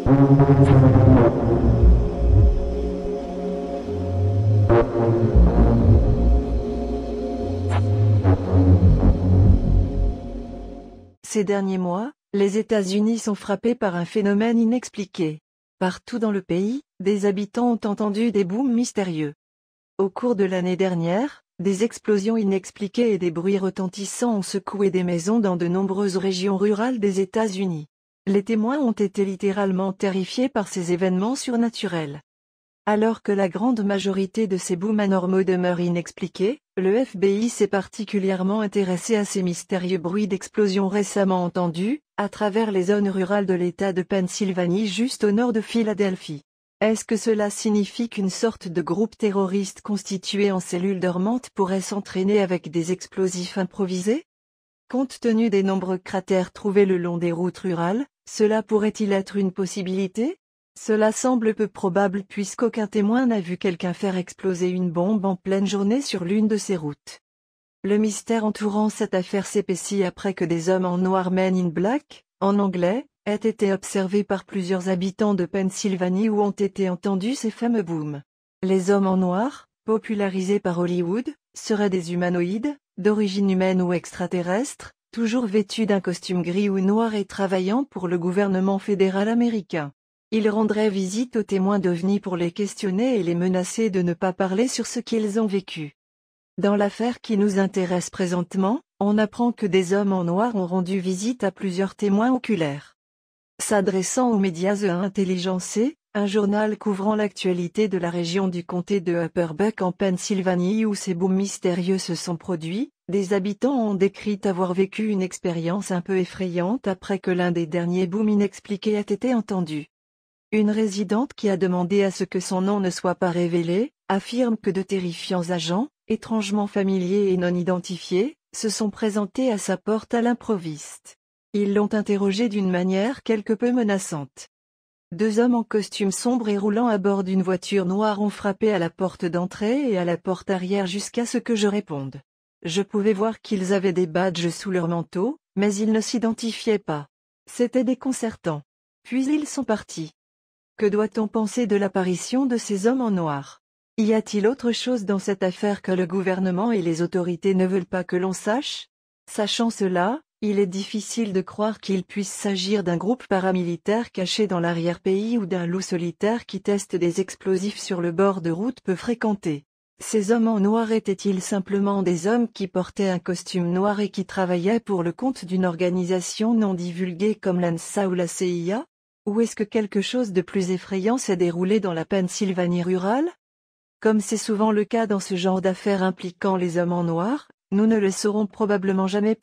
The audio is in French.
Ces derniers mois, les États-Unis sont frappés par un phénomène inexpliqué. Partout dans le pays, des habitants ont entendu des booms mystérieux. Au cours de l'année dernière, des explosions inexpliquées et des bruits retentissants ont secoué des maisons dans de nombreuses régions rurales des États-Unis. Les témoins ont été littéralement terrifiés par ces événements surnaturels. Alors que la grande majorité de ces booms anormaux demeurent inexpliqués, le FBI s'est particulièrement intéressé à ces mystérieux bruits d'explosions récemment entendus, à travers les zones rurales de l'État de Pennsylvanie juste au nord de Philadelphie. Est-ce que cela signifie qu'une sorte de groupe terroriste constitué en cellules dormantes pourrait s'entraîner avec des explosifs improvisés? Compte tenu des nombreux cratères trouvés le long des routes rurales, cela pourrait-il être une possibilité? Cela semble peu probable puisqu'aucun témoin n'a vu quelqu'un faire exploser une bombe en pleine journée sur l'une de ces routes. Le mystère entourant cette affaire s'épaissit après que des hommes en noir Men in Black, en anglais, aient été observés par plusieurs habitants de Pennsylvanie où ont été entendus ces fameux booms. Les hommes en noir, popularisés par Hollywood, seraient des humanoïdes, d'origine humaine ou extraterrestre, toujours vêtus d'un costume gris ou noir et travaillant pour le gouvernement fédéral américain. Ils rendraient visite aux témoins d'OVNI pour les questionner et les menacer de ne pas parler sur ce qu'ils ont vécu. Dans l'affaire qui nous intéresse présentement, on apprend que des hommes en noir ont rendu visite à plusieurs témoins oculaires. S'adressant aux médias The Intelligence, un journal couvrant l'actualité de la région du comté de Upper Buck en Pennsylvanie où ces booms mystérieux se sont produits, des habitants ont décrit avoir vécu une expérience un peu effrayante après que l'un des derniers booms inexpliqués ait été entendu. Une résidente qui a demandé à ce que son nom ne soit pas révélé, affirme que de terrifiants agents, étrangement familiers et non identifiés, se sont présentés à sa porte à l'improviste. Ils l'ont interrogée d'une manière quelque peu menaçante. Deux hommes en costume sombre et roulant à bord d'une voiture noire ont frappé à la porte d'entrée et à la porte arrière jusqu'à ce que je réponde. Je pouvais voir qu'ils avaient des badges sous leur manteau, mais ils ne s'identifiaient pas. C'était déconcertant. Puis ils sont partis. Que doit-on penser de l'apparition de ces hommes en noir? Y a-t-il autre chose dans cette affaire que le gouvernement et les autorités ne veulent pas que l'on sache? Sachant cela, il est difficile de croire qu'il puisse s'agir d'un groupe paramilitaire caché dans l'arrière-pays ou d'un loup solitaire qui teste des explosifs sur le bord de route peu fréquenté. Ces hommes en noir étaient-ils simplement des hommes qui portaient un costume noir et qui travaillaient pour le compte d'une organisation non divulguée comme l'ANSA ou la CIA? Ou est-ce que quelque chose de plus effrayant s'est déroulé dans la Pennsylvanie rurale? Comme c'est souvent le cas dans ce genre d'affaires impliquant les hommes en noir, nous ne le saurons probablement jamais.